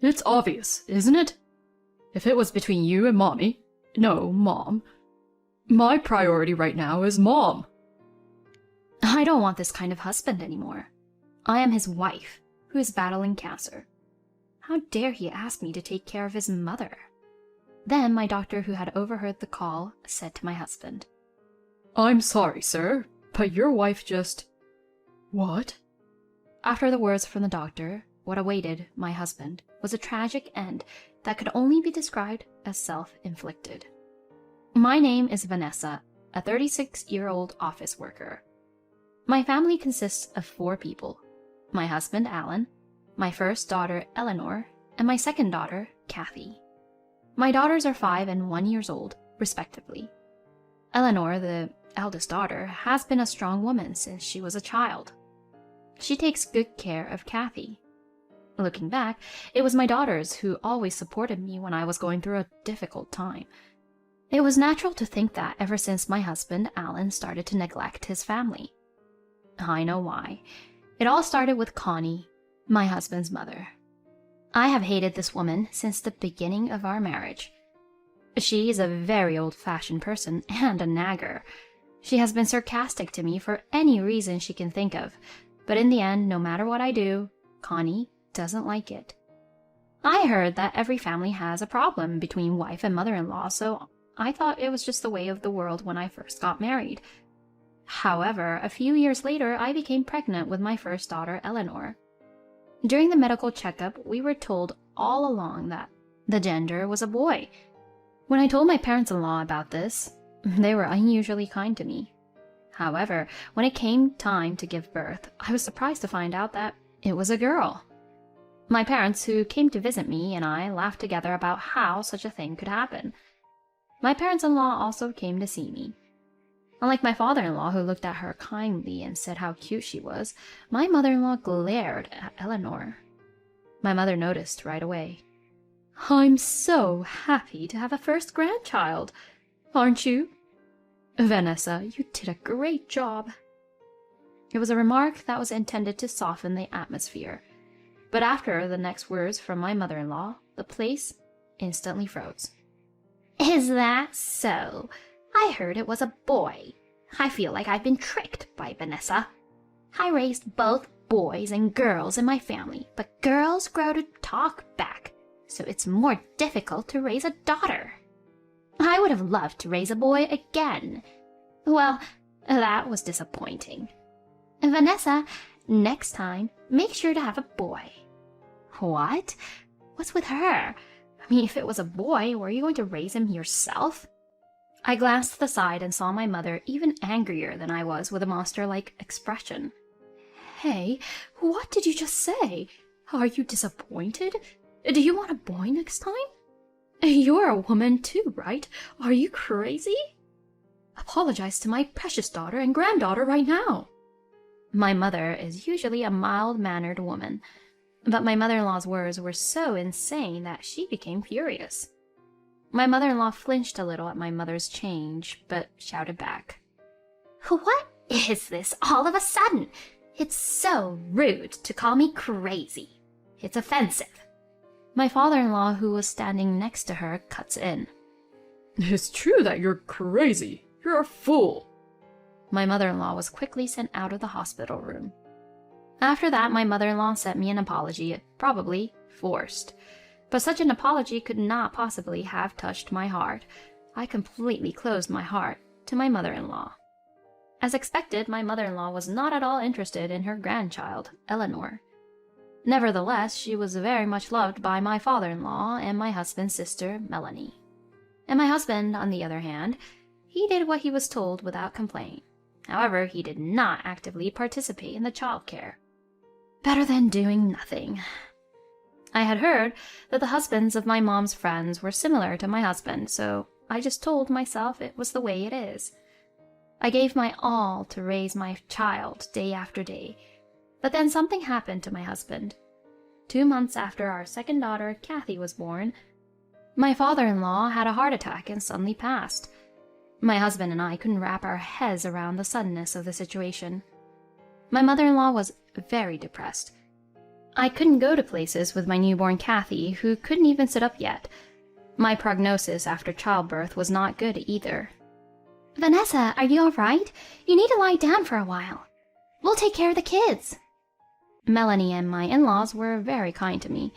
It's obvious, isn't it? If it was between you and Mom, my priority right now is Mom. I don't want this kind of husband anymore. I am his wife, who is battling cancer. How dare he ask me to take care of his mother? Then my doctor, who had overheard the call, said to my husband, I'm sorry, sir, but your wife just... What? After the words from the doctor, what awaited my husband was a tragic end that could only be described as self-inflicted. My name is Vanessa, a 36-year-old office worker. My family consists of 4 people: my husband, Alan, my first daughter, Eleanor, and my second daughter, Kathy. My daughters are 5 and 1 years old, respectively. Eleanor, the eldest daughter, has been a strong woman since she was a child. She takes good care of Kathy. Looking back, it was my daughters who always supported me when I was going through a difficult time. It was natural to think that ever since my husband, Alan, started to neglect his family. I know why. It all started with Connie, my husband's mother. I have hated this woman since the beginning of our marriage. She is a very old-fashioned person and a nagger. She has been sarcastic to me for any reason she can think of, but in the end, no matter what I do, Connie doesn't like it. I heard that every family has a problem between wife and mother-in-law, so I thought it was just the way of the world when I first got married. However, a few years later, I became pregnant with my first daughter, Eleanor. During the medical checkup, we were told all along that the gender was a boy. When I told my parents-in-law about this, they were unusually kind to me. However, when it came time to give birth, I was surprised to find out that it was a girl. My parents, who came to visit me, and I laughed together about how such a thing could happen. My parents-in-law also came to see me. Unlike my father-in-law, who looked at her kindly and said how cute she was, my mother-in-law glared at Eleanor. My mother noticed right away. I'm so happy to have a first grandchild, aren't you? Vanessa, you did a great job. It was a remark that was intended to soften the atmosphere, but after the next words from my mother-in-law, the place instantly froze. Is that so? I heard it was a boy. I feel like I've been tricked by Vanessa. I raised both boys and girls in my family, but girls grow to talk back, so it's more difficult to raise a daughter. I would have loved to raise a boy again. Well, that was disappointing. Vanessa, next time, make sure to have a boy. What? What's with her? I mean, if it was a boy, were you going to raise him yourself? I glanced to the side and saw my mother even angrier than I was, with a monster-like expression. Hey, what did you just say? Are you disappointed? Do you want a boy next time? You're a woman too, right? Are you crazy? Apologize to my precious daughter and granddaughter right now. My mother is usually a mild-mannered woman, but my mother-in-law's words were so insane that she became furious. My mother-in-law flinched a little at my mother's change, but shouted back. What is this all of a sudden? It's so rude to call me crazy. It's offensive. My father-in-law, who was standing next to her, cuts in. It's true that you're crazy. You're a fool. My mother-in-law was quickly sent out of the hospital room. After that, my mother-in-law sent me an apology, probably forced. But such an apology could not possibly have touched my heart. I completely closed my heart to my mother-in-law. As expected, my mother-in-law was not at all interested in her grandchild, Eleanor. Nevertheless, she was very much loved by my father-in-law and my husband's sister, Melanie. And my husband, on the other hand, he did what he was told without complaint. However, he did not actively participate in the childcare. Better than doing nothing. I had heard that the husbands of my mom's friends were similar to my husband, so I just told myself it was the way it is. I gave my all to raise my child day after day, but then something happened to my husband. 2 months after our second daughter, Kathy, was born, my father-in-law had a heart attack and suddenly passed. My husband and I couldn't wrap our heads around the suddenness of the situation. My mother-in-law was very depressed. I couldn't go to places with my newborn Kathy, who couldn't even sit up yet. My prognosis after childbirth was not good either. Vanessa, are you all right? You need to lie down for a while. We'll take care of the kids. Melanie and my in-laws were very kind to me.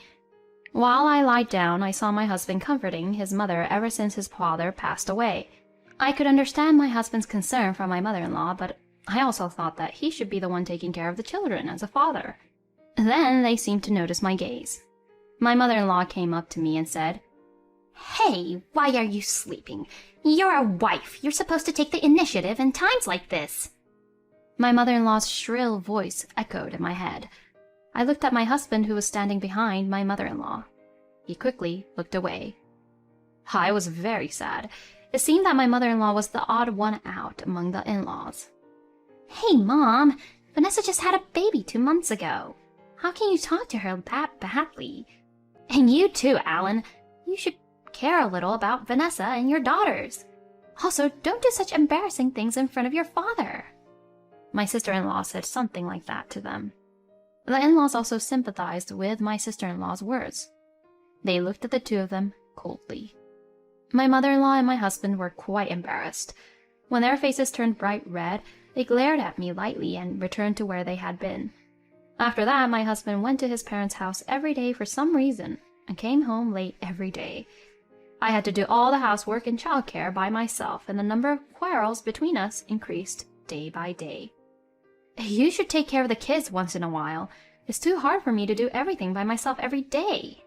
While I lied down, I saw my husband comforting his mother ever since his father passed away. I could understand my husband's concern for my mother-in-law, but I also thought that he should be the one taking care of the children as a father. Then they seemed to notice my gaze. My mother-in-law came up to me and said, "Hey, why are you sleeping? You're a wife. You're supposed to take the initiative in times like this." My mother-in-law's shrill voice echoed in my head. I looked at my husband, who was standing behind my mother-in-law. He quickly looked away. I was very sad. It seemed that my mother-in-law was the odd one out among the in-laws. "Hey, Mom, Vanessa just had a baby 2 months ago. How can you talk to her that badly? And you too, Alan. You should care a little about Vanessa and your daughters. Also, don't do such embarrassing things in front of your father." My sister-in-law said something like that to them. The in-laws also sympathized with my sister-in-law's words. They looked at the two of them coldly. My mother-in-law and my husband were quite embarrassed. When their faces turned bright red, they glared at me lightly and returned to where they had been. After that, my husband went to his parents' house every day for some reason and came home late every day. I had to do all the housework and childcare by myself, and the number of quarrels between us increased day by day. "You should take care of the kids once in a while. It's too hard for me to do everything by myself every day,"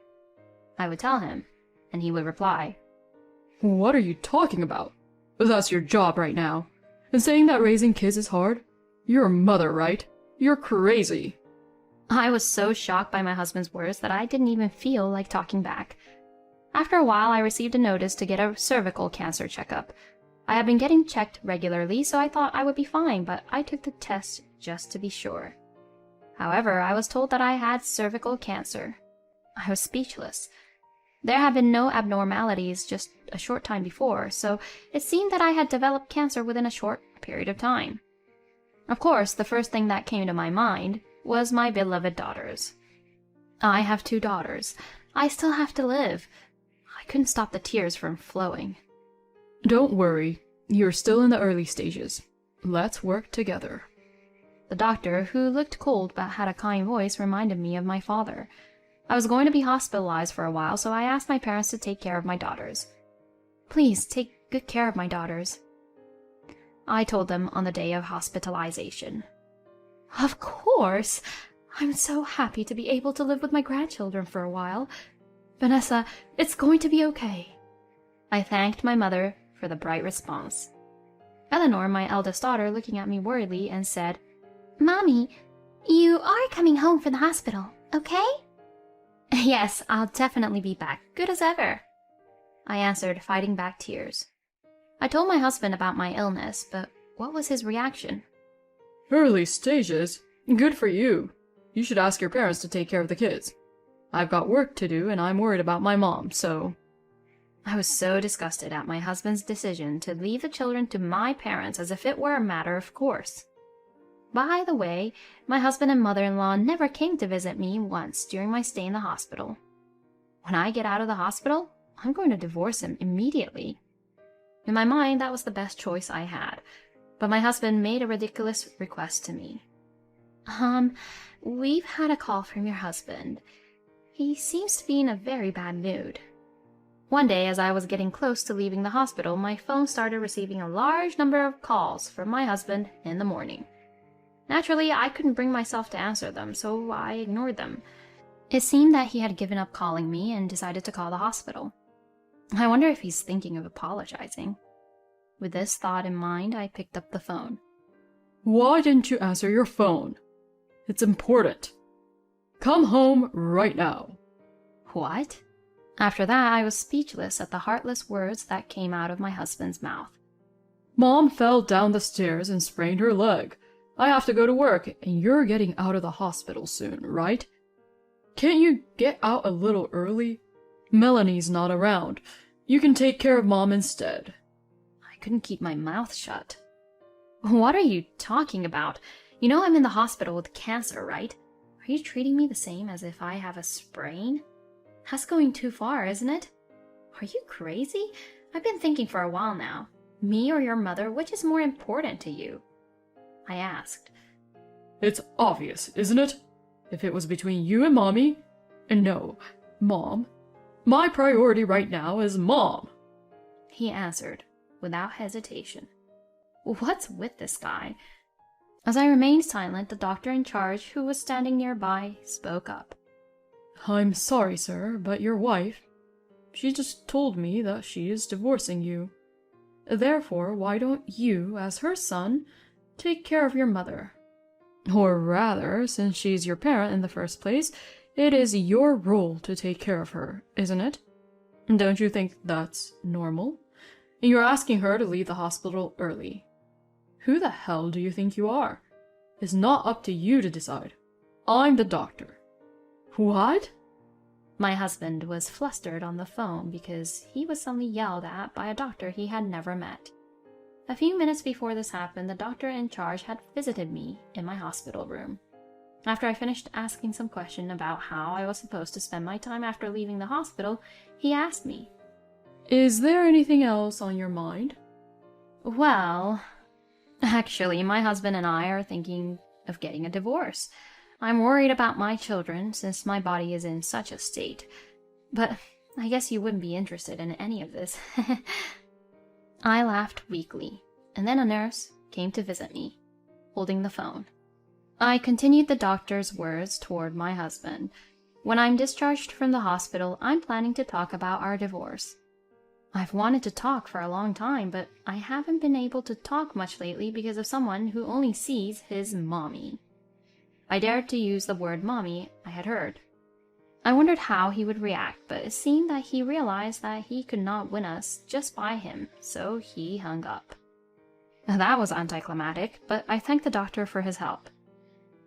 I would tell him, and he would reply, What are you talking about? That's your job right now. And saying that raising kids is hard? You're a mother, right? You're crazy. I was so shocked by my husband's words that I didn't even feel like talking back. After a while, I received a notice to get a cervical cancer checkup. I had been getting checked regularly, so I thought I would be fine, but I took the test just to be sure. However, I was told that I had cervical cancer. I was speechless. There had been no abnormalities just a short time before, so it seemed that I had developed cancer within a short period of time. Of course, the first thing that came to my mind was my beloved daughters. I have 2 daughters. I still have to live. I couldn't stop the tears from flowing. Don't worry. You're still in the early stages. Let's work together. The doctor, who looked cold but had a kind voice, reminded me of my father. I was going to be hospitalized for a while, so I asked my parents to take care of my daughters. "Please take good care of my daughters," I told them on the day of hospitalization. "Of course! I'm so happy to be able to live with my grandchildren for a while. Vanessa, it's going to be okay." I thanked my mother for the bright response. Eleanor, my eldest daughter, looking at me worriedly and said, "Mommy, you are coming home from the hospital, okay?" "Yes, I'll definitely be back, good as ever," I answered, fighting back tears. I told my husband about my illness, but what was his reaction? Early stages? Good for you. You should ask your parents to take care of the kids. I've got work to do, and I'm worried about my mom, so... I was so disgusted at my husband's decision to leave the children to my parents as if it were a matter of course. By the way, my husband and mother-in-law never came to visit me once during my stay in the hospital. When I get out of the hospital, I'm going to divorce him immediately. In my mind, that was the best choice I had, but my husband made a ridiculous request to me. We've had a call from your husband. He seems to be in a very bad mood." One day, as I was getting close to leaving the hospital, my phone started receiving a large number of calls from my husband in the morning. Naturally, I couldn't bring myself to answer them, so I ignored them. It seemed that he had given up calling me and decided to call the hospital. I wonder if he's thinking of apologizing. With this thought in mind, I picked up the phone. Why didn't you answer your phone? It's important. Come home right now. What? After that, I was speechless at the heartless words that came out of my husband's mouth. Mom fell down the stairs and sprained her leg. I have to go to work, and you're getting out of the hospital soon, right? Can't you get out a little early? Melanie's not around. You can take care of Mom instead. I couldn't keep my mouth shut. What are you talking about? You know I'm in the hospital with cancer, right? Are Are you treating me the same as if I have a sprain? That's going too far, isn't it? Are you crazy? I've been thinking for a while now. Me or your mother, which is more important to you? I asked. It's obvious, isn't it? If it was between you and Mommy... No, Mom. My priority right now is Mom. He answered, without hesitation. What's with this guy? As I remained silent, the doctor in charge, who was standing nearby, spoke up. I'm sorry, sir, but your wife... She just told me that she is divorcing you. Therefore, why don't you, as her son, take care of your mother? Or rather, since she's your parent in the first place, it is your role to take care of her, isn't it? Don't you think that's normal? You're asking her to leave the hospital early. Who the hell do you think you are? It's not up to you to decide. I'm the doctor. What? My husband was flustered on the phone because he was suddenly yelled at by a doctor he had never met. A few minutes before this happened, the doctor in charge had visited me in my hospital room. After I finished asking some question about how I was supposed to spend my time after leaving the hospital, he asked me, Is there anything else on your mind? Well, actually, my husband and I are thinking of getting a divorce. I'm worried about my children since my body is in such a state. But I guess you wouldn't be interested in any of this. I laughed weakly, and then a nurse came to visit me, holding the phone. I continued the doctor's words toward my husband. When I'm discharged from the hospital, I'm planning to talk about our divorce. I've wanted to talk for a long time, but I haven't been able to talk much lately because of someone who only sees his mommy. I dared to use the word mommy I had heard. I wondered how he would react, but it seemed that he realized that he could not win us just by him, so he hung up. That was anticlimactic, but I thanked the doctor for his help.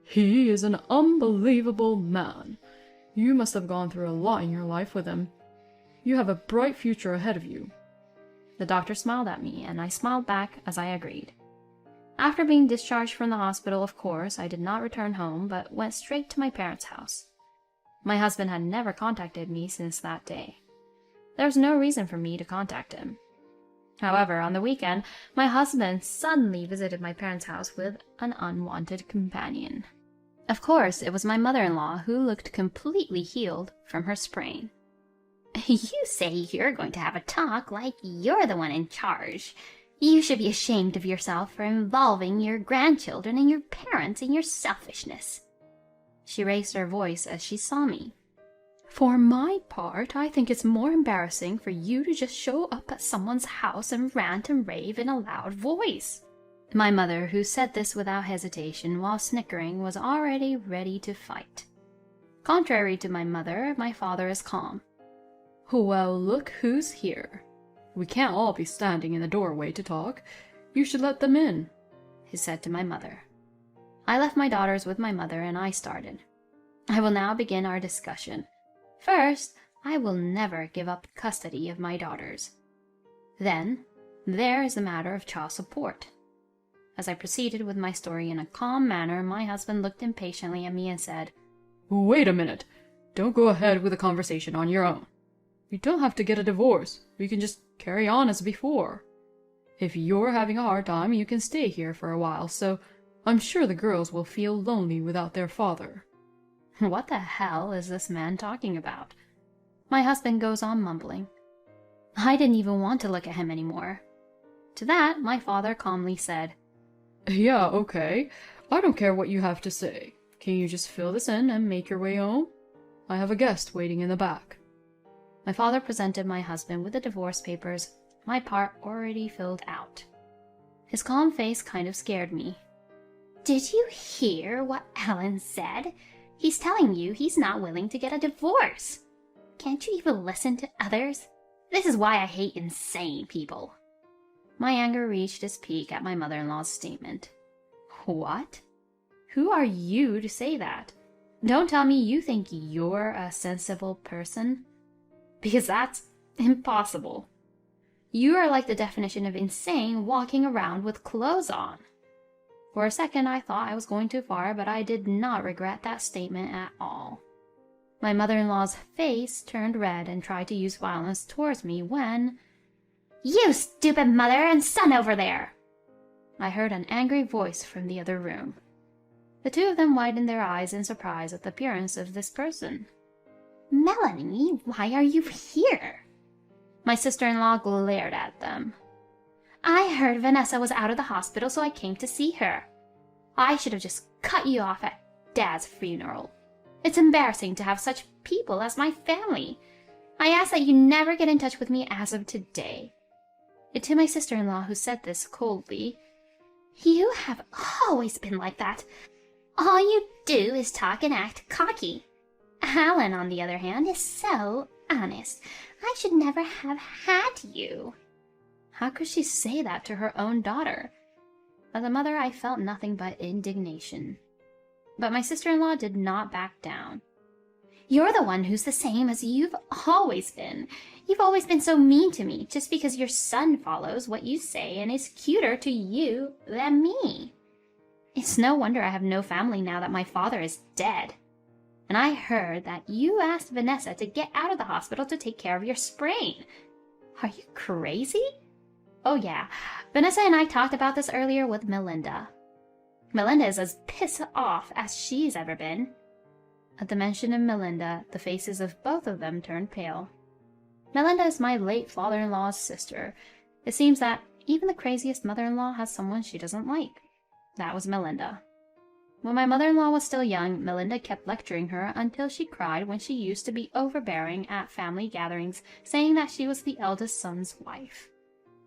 He is an unbelievable man. You must have gone through a lot in your life with him. You have a bright future ahead of you. The doctor smiled at me, and I smiled back as I agreed. After being discharged from the hospital, of course, I did not return home, but went straight to my parents' house. My husband had never contacted me since that day. There was no reason for me to contact him. However, on the weekend, my husband suddenly visited my parents' house with an unwanted companion. Of course, it was my mother-in-law, who looked completely healed from her sprain. You say you're going to have a talk like you're the one in charge. You should be ashamed of yourself for involving your grandchildren and your parents in your selfishness. She raised her voice as she saw me. For my part, I think it's more embarrassing for you to just show up at someone's house and rant and rave in a loud voice. My mother, who said this without hesitation while snickering, was already ready to fight. Contrary to my mother, my father is calm. Well, look who's here. We can't all be standing in the doorway to talk. You should let them in, he said to my mother. I left my daughters with my mother and I started. I will now begin our discussion. First, I will never give up custody of my daughters. Then, there is the matter of child support. As I proceeded with my story in a calm manner, my husband looked impatiently at me and said, Wait a minute. Don't go ahead with the conversation on your own. You don't have to get a divorce. We can just carry on as before. If you're having a hard time, you can stay here for a while, so I'm sure the girls will feel lonely without their father. What the hell is this man talking about? My husband goes on mumbling. I didn't even want to look at him anymore. To that, my father calmly said, Yeah, okay. I don't care what you have to say. Can you just fill this in and make your way home? I have a guest waiting in the back. My father presented my husband with the divorce papers, my part already filled out. His calm face kind of scared me. Did you hear what Alan said? He's telling you he's not willing to get a divorce. Can't you even listen to others? This is why I hate insane people. My anger reached its peak at my mother-in-law's statement. What? Who are you to say that? Don't tell me you think you're a sensible person. Because that's impossible. You are like the definition of insane walking around with clothes on. For a second, I thought I was going too far, but I did not regret that statement at all. My mother-in-law's face turned red and tried to use violence towards me when... "You stupid mother and son over there!" I heard an angry voice from the other room. The two of them widened their eyes in surprise at the appearance of this person. "Melanie, why are you here?" My sister-in-law glared at them. "I heard Vanessa was out of the hospital, so I came to see her. I should have just cut you off at Dad's funeral. It's embarrassing to have such people as my family. I ask that you never get in touch with me as of today." And to my sister-in-law, who said this coldly, "You have always been like that. All you do is talk and act cocky. Alan, on the other hand, is so honest. I should never have had you." How could she say that to her own daughter? As a mother, I felt nothing but indignation. But my sister-in-law did not back down. "You're the one who's the same as you've always been. You've always been so mean to me just because your son follows what you say and is cuter to you than me. It's no wonder I have no family now that my father is dead. And I heard that you asked Vanessa to get out of the hospital to take care of your sprain. Are you crazy? Oh yeah, Vanessa and I talked about this earlier with Melinda. Melinda is as pissed off as she's ever been." At the mention of Melinda, the faces of both of them turned pale. Melinda is my late father-in-law's sister. It seems that even the craziest mother-in-law has someone she doesn't like. That was Melinda. When my mother-in-law was still young, Melinda kept lecturing her until she cried when she used to be overbearing at family gatherings, saying that she was the eldest son's wife.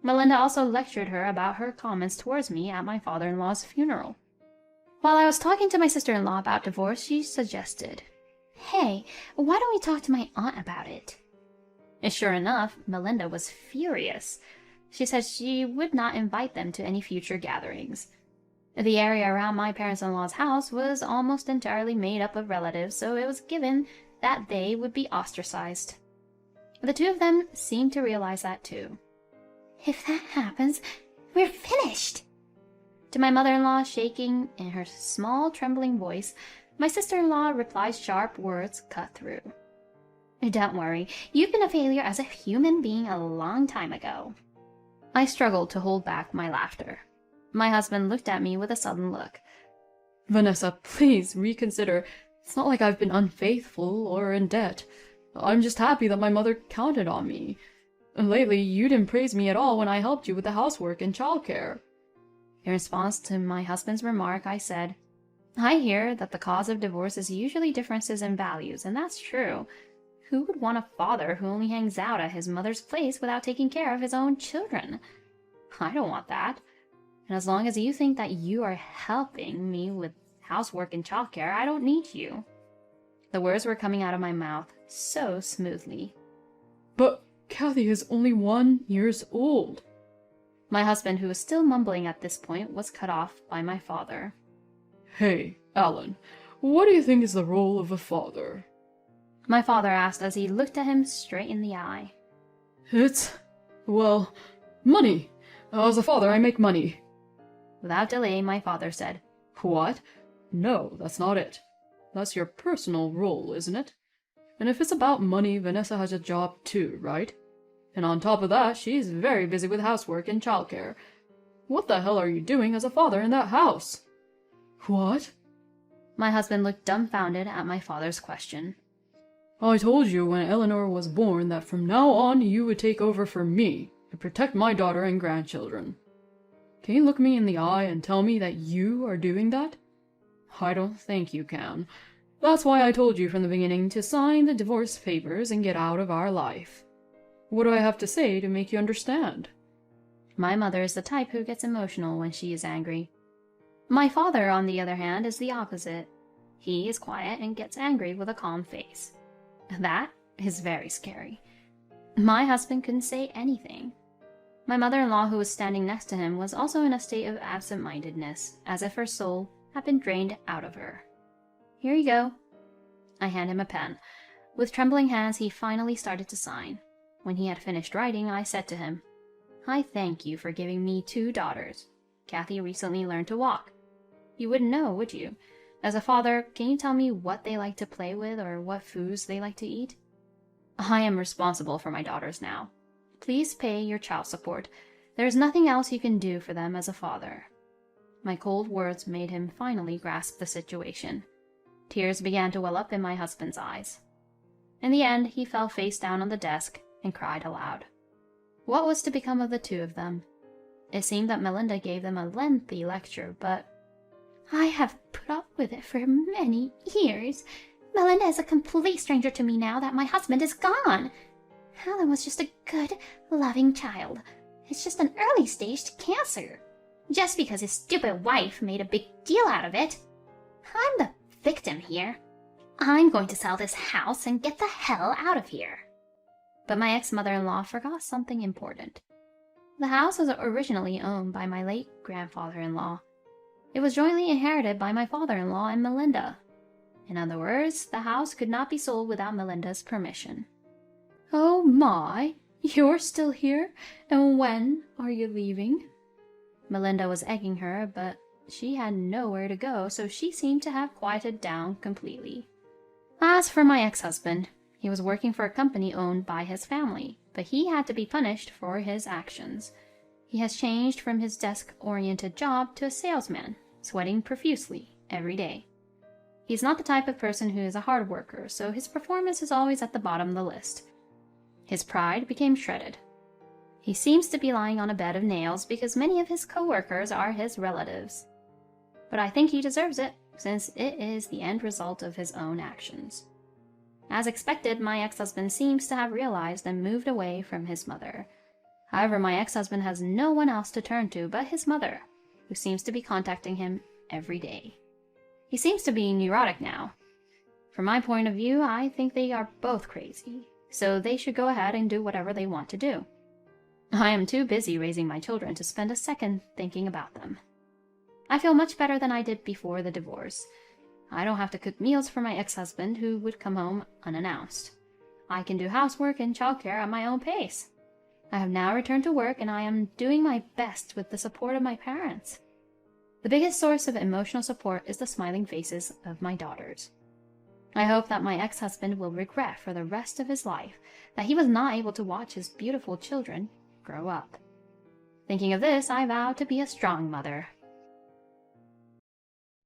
Melinda also lectured her about her comments towards me at my father-in-law's funeral. While I was talking to my sister-in-law about divorce, she suggested, "Hey, why don't we talk to my aunt about it?" And sure enough, Melinda was furious. She said she would not invite them to any future gatherings. The area around my parents-in-law's house was almost entirely made up of relatives, so it was given that they would be ostracized. The two of them seemed to realize that too. "If that happens, we're finished." To my mother-in-law, shaking in her small, trembling voice, my sister-in-law replied sharp words cut through. "Don't worry, you've been a failure as a human being a long time ago." I struggled to hold back my laughter. My husband looked at me with a sudden look. Vanessa, please reconsider. It's not like I've been unfaithful or in debt. I'm just happy that my mother counted on me. And lately, you didn't praise me at all when I helped you with the housework and childcare." In response to my husband's remark, I said, "I hear that the cause of divorce is usually differences in values, and that's true. Who would want a father who only hangs out at his mother's place without taking care of his own children? I don't want that. And as long as you think that you are helping me with housework and childcare, I don't need you." The words were coming out of my mouth so smoothly. "But Kathy is only 1 year old." My husband, who was still mumbling at this point, was cut off by my father. "Hey, Alan, what do you think is the role of a father?" My father asked as he looked at him straight in the eye. Well, money. As a father, I make money." Without delay, my father said, "What? No, that's not it. That's your personal role, isn't it? And if it's about money, Vanessa has a job too, right? And on top of that, she's very busy with housework and childcare. What the hell are you doing as a father in that house?" "What?" My husband looked dumbfounded at my father's question. "I told you when Eleanor was born that from now on you would take over for me to protect my daughter and grandchildren. Can you look me in the eye and tell me that you are doing that? I don't think you can. That's why I told you from the beginning to sign the divorce papers and get out of our life. What do I have to say to make you understand?" My mother is the type who gets emotional when she is angry. My father, on the other hand, is the opposite. He is quiet and gets angry with a calm face. That is very scary. My husband couldn't say anything. My mother-in-law, who was standing next to him, was also in a state of absent-mindedness, as if her soul had been drained out of her. "Here you go." I hand him a pen. With trembling hands, he finally started to sign. When he had finished writing, I said to him, "I thank you for giving me 2 daughters. Kathy recently learned to walk. You wouldn't know, would you? As a father, can you tell me what they like to play with or what foods they like to eat? I am responsible for my daughters now. Please pay your child support. There is nothing else you can do for them as a father." My cold words made him finally grasp the situation. Tears began to well up in my husband's eyes. In the end, he fell face down on the desk and cried aloud. What was to become of the two of them? It seemed that Melinda gave them a lengthy lecture, but "I have put up with it for many years. Melinda is a complete stranger to me now that my husband is gone. Alan was just a good, loving child. It's just an early stage to cancer. Just because his stupid wife made a big deal out of it. I'm the victim here. I'm going to sell this house and get the hell out of here." But my ex-mother-in-law forgot something important. The house was originally owned by my late grandfather-in-law. It was jointly inherited by my father-in-law and Melinda. In other words, the house could not be sold without Melinda's permission. "Oh my, you're still here? And when are you leaving?" Melinda was egging her, but she had nowhere to go, so she seemed to have quieted down completely. As for my ex-husband, he was working for a company owned by his family, but he had to be punished for his actions. He has changed from his desk-oriented job to a salesman, sweating profusely every day. He's not the type of person who is a hard worker, so his performance is always at the bottom of the list. His pride became shredded. He seems to be lying on a bed of nails because many of his co-workers are his relatives. But I think he deserves it, since it is the end result of his own actions. As expected, my ex-husband seems to have realized and moved away from his mother. However, my ex-husband has no one else to turn to but his mother, who seems to be contacting him every day. He seems to be neurotic now. From my point of view, I think they are both crazy, so they should go ahead and do whatever they want to do. I am too busy raising my children to spend a second thinking about them. I feel much better than I did before the divorce. I don't have to cook meals for my ex-husband, who would come home unannounced. I can do housework and childcare at my own pace. I have now returned to work, and I am doing my best with the support of my parents. The biggest source of emotional support is the smiling faces of my daughters. I hope that my ex-husband will regret for the rest of his life that he was not able to watch his beautiful children grow up. Thinking of this, I vow to be a strong mother